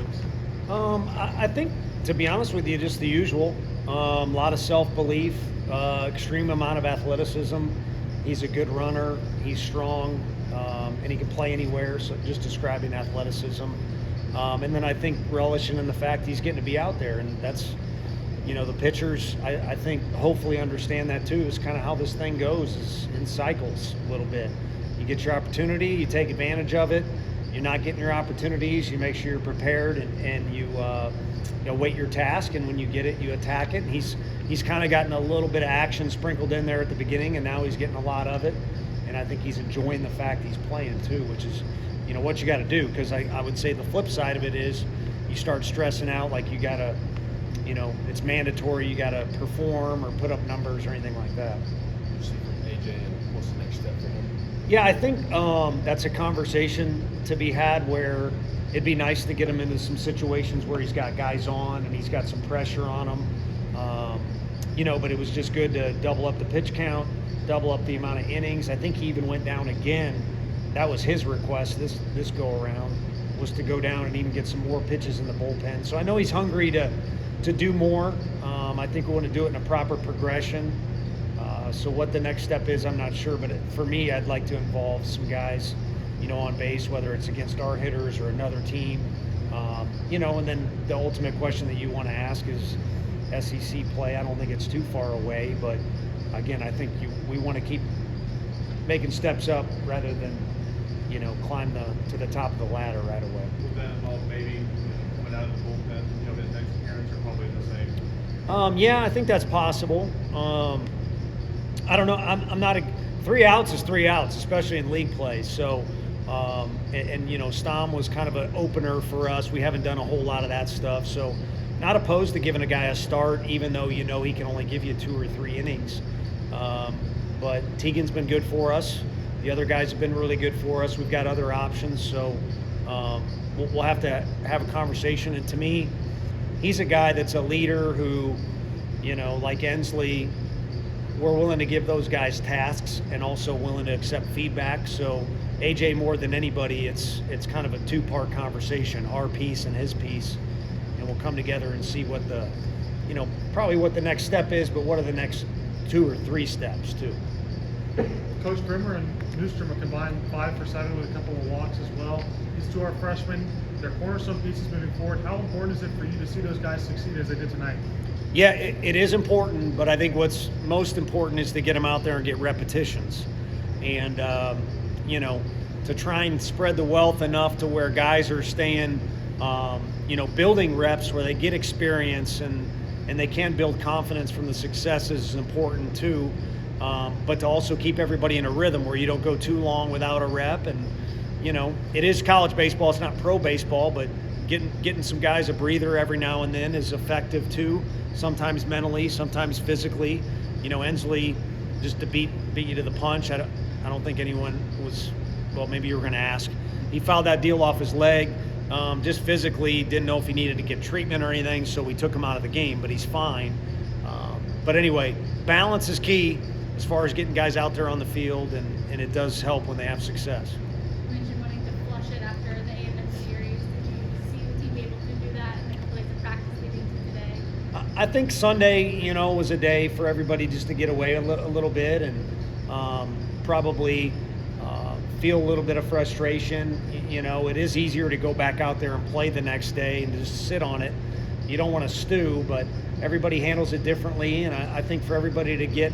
positives? I think, to be honest with you, just the usual. A lot of self-belief, extreme amount of athleticism. He's a good runner. He's strong, and he can play anywhere. So just describing athleticism, and then I think relishing in the fact he's getting to be out there, and that's, the pitchers. I think hopefully understand that too. Is kind of how this thing goes, is in cycles a little bit. You get your opportunity, you take advantage of it. You're not getting your opportunities, you make sure you're prepared, and you wait your task, and when you get it, you attack it. And he's kind of gotten a little bit of action sprinkled in there at the beginning, and now he's getting a lot of it. And I think he's enjoying the fact he's playing too, which is, what you got to do. Because I would say the flip side of it is you start stressing out like you got to, it's mandatory, you got to perform or put up numbers or anything like that. You see from AJ, and what's the next step for him? Yeah, I think that's a conversation to be had where it'd be nice to get him into some situations where he's got guys on and he's got some pressure on him. But it was just good to double up the pitch count, double up the amount of innings. I think he even went down again. That was his request this go around, was to go down and even get some more pitches in the bullpen. So I know he's hungry to do more. I think we want to do it in a proper progression. So what the next step is, I'm not sure. But for me, I'd like to involve some guys, on base, whether it's against our hitters or another team. And then the ultimate question that you want to ask is SEC play. I don't think it's too far away. But, again, I think we want to keep making steps up rather than, climb to the top of the ladder right away. Would that involve maybe coming out of the bullpen, his next appearance, or probably the same? Yeah, I think that's possible. I don't know. I'm not 3 outs is 3 outs, especially in league play. So, Stom was kind of an opener for us. We haven't done a whole lot of that stuff. So, not opposed to giving a guy a start, even though he can only give you 2 or 3 innings. But Teagan's been good for us. The other guys have been really good for us. We've got other options. So, we'll have to have a conversation. And to me, he's a guy that's a leader who, like Ensley, we're willing to give those guys tasks and also willing to accept feedback. So AJ, more than anybody, it's kind of a 2-part conversation, our piece and his piece, and we'll come together and see what the, probably what the next step is, but what are the next 2 or 3 steps too. Coach Brimmer and Newstrom are combined 5 for 7 with a couple of walks as well. These 2 are freshmen. They're cornerstone pieces moving forward. How important is it for you to see those guys succeed as they did tonight? Yeah, it is important, but I think what's most important is to get them out there and get repetitions. And, to try and spread the wealth enough to where guys are staying, building reps where they get experience and they can build confidence from the successes is important too. But to also keep everybody in a rhythm where you don't go too long without a rep. And, it is college baseball. It's not pro baseball, but getting some guys a breather every now and then is effective too. Sometimes mentally, sometimes physically. Ensley, just to beat you to the punch. I don't think anyone was. Well, maybe you were going to ask. He fouled that deal off his leg. Just physically, didn't know if he needed to get treatment or anything, so we took him out of the game. But he's fine. But anyway, balance is key as far as getting guys out there on the field, and it does help when they have success. You mentioned wanting to flush it after the A&M series. Did you see the team able to do that in the couple days of practice leading to today? I think Sunday, was a day for everybody just to get away a little bit and probably feel a little bit of frustration. It is easier to go back out there and play the next day and just sit on it. You don't want to stew, but everybody handles it differently. And I think for everybody to get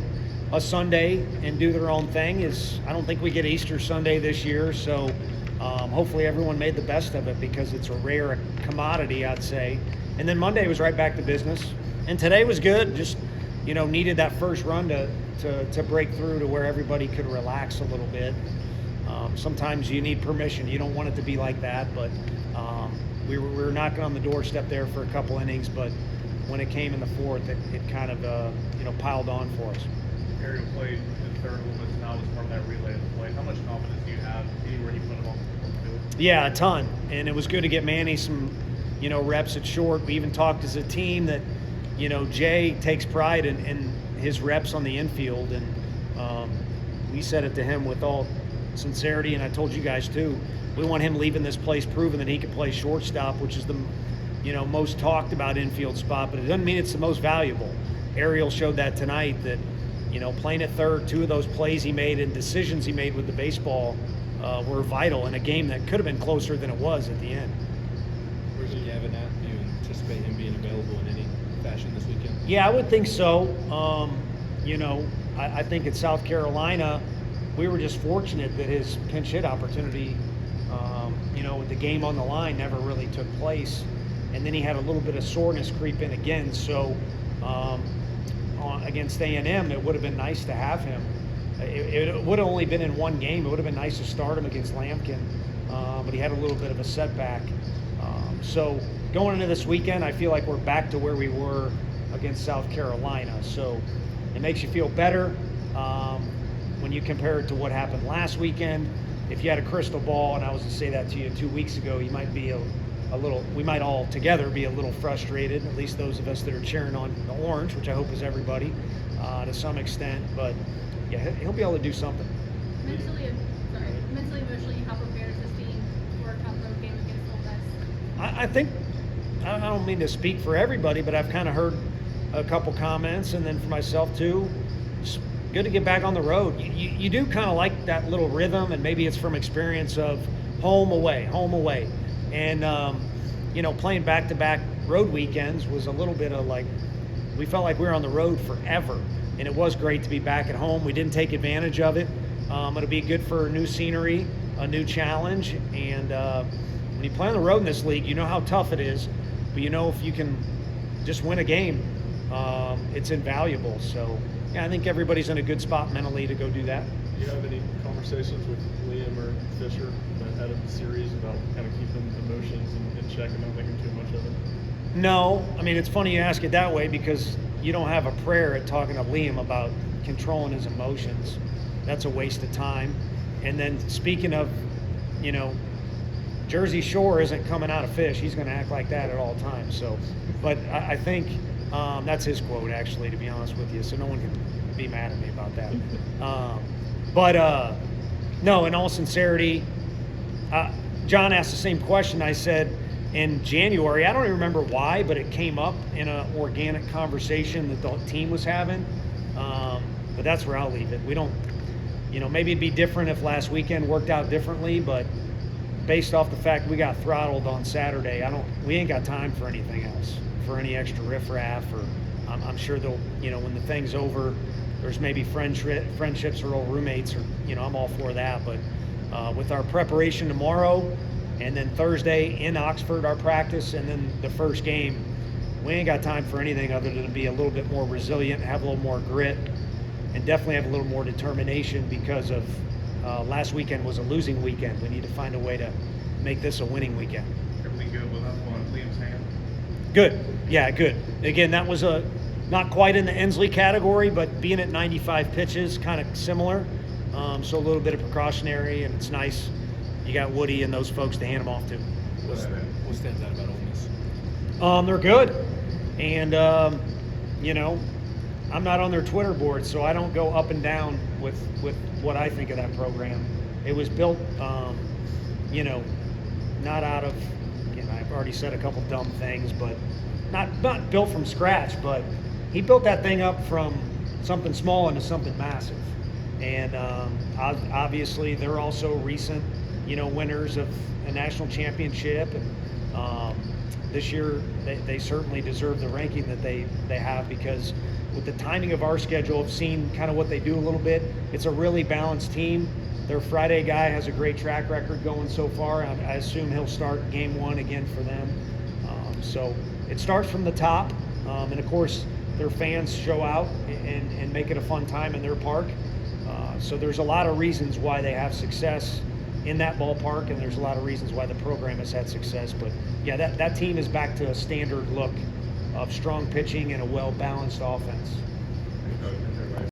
a Sunday and do their own thing I don't think we get Easter Sunday this year. So hopefully everyone made the best of it because it's a rare commodity, I'd say. And then Monday was right back to business. And today was good. Just, needed that first run to break through to where everybody could relax a little bit. Sometimes you need permission. You don't want it to be like that, but we were knocking on the doorstep there for a couple innings. But when it came in the fourth, it kind of piled on for us. Ariel played in third a little bit now as part of that relay at the plate. How much confidence do you have anywhere you put him on the field? Yeah, a ton. And it was good to get Manny some, reps at short. We even talked as a team that, Jay takes pride in his reps on the infield. And we said it to him with all sincerity, and I told you guys too, we want him leaving this place proving that he can play shortstop, which is the most talked about infield spot, but it doesn't mean it's the most valuable. Ariel showed that tonight, that playing at third, 2 of those plays he made and decisions he made with the baseball were vital in a game that could have been closer than it was at the end. Where's Gavin at? Do you anticipate him being available in any fashion this weekend? Yeah, I would think so. I think at South Carolina, we were just fortunate that his pinch hit opportunity, with the game on the line, never really took place. And then he had a little bit of soreness creep in again. So against A&M, it would have been nice to have him. It would have only been in one game. It would have been nice to start him against Lampkin, but he had a little bit of a setback. So going into this weekend, I feel like we're back to where we were against South Carolina. So it makes you feel better when you compare it to what happened last weekend. If you had a crystal ball, and I was to say that to you 2 weeks ago, you might be we might all together be a little frustrated, at least those of us that are cheering on the Orange, which I hope is everybody to some extent. But yeah, he'll be able to do something. Mentally, emotionally, how prepared is this team for a tough road game against Ole Miss? I think, I don't mean to speak for everybody, but I've kind of heard a couple comments, and then for myself too, it's good to get back on the road. You do kind of like that little rhythm, and maybe it's from experience of home, away. And, playing back-to-back road weekends was a little bit of like, we felt like we were on the road forever. And it was great to be back at home. We didn't take advantage of it. It'll be good for new scenery, a new challenge. And when you play on the road in this league, you know how tough it is. But if you can just win a game, it's invaluable. So, yeah, I think everybody's in a good spot mentally to go do that. Do you have any conversations with Liam or Fisher ahead of the series about kind of keeping emotions in check and not making too much of it? No. I mean, it's funny you ask it that way, because you don't have a prayer at talking to Liam about controlling his emotions. That's a waste of time. And then speaking of, Jersey Shore isn't coming out of fish. He's going to act like that at all times. So, but I think that's his quote, actually, to be honest with you. So no one can be mad at me about that. No, in all sincerity, John asked the same question. I said in January, I don't even remember why, but it came up in an organic conversation that the team was having. But that's where I'll leave it. We don't, maybe it'd be different if last weekend worked out differently, but based off the fact we got throttled on Saturday, we ain't got time for anything else, for any extra riffraff, or I'm sure they'll, when the thing's over, there's maybe friendships or old roommates, or, I'm all for that. But with our preparation tomorrow, and then Thursday in Oxford, our practice, and then the first game, we ain't got time for anything other than to be a little bit more resilient, have a little more grit, and definitely have a little more determination, because of last weekend was a losing weekend. We need to find a way to make this a winning weekend. Everything good with Liam's hand? Good. Yeah, good. Again, that was not quite in the Ensley category, but being at 95 pitches, kind of similar. So a little bit of precautionary, and it's nice. You got Woody and those folks to hand them off to. What stands out about Ole Miss? They're good. And, I'm not on their Twitter board, so I don't go up and down with what I think of that program. It was built, not out of, I've already said a couple dumb things, but not built from scratch, but he built that thing up from something small into something massive. And obviously they're also recent, winners of a national championship. And this year they certainly deserve the ranking that they have, because with the timing of our schedule, I've seen kind of what they do a little bit. It's a really balanced team. Their Friday guy has a great track record going so far. I assume he'll start game 1 again for them. So it starts from the top. And of course, their fans show out and make it a fun time in their park. So there's a lot of reasons why they have success in that ballpark, and there's a lot of reasons why the program has had success. But yeah, that team is back to a standard look of strong pitching and a well-balanced offense.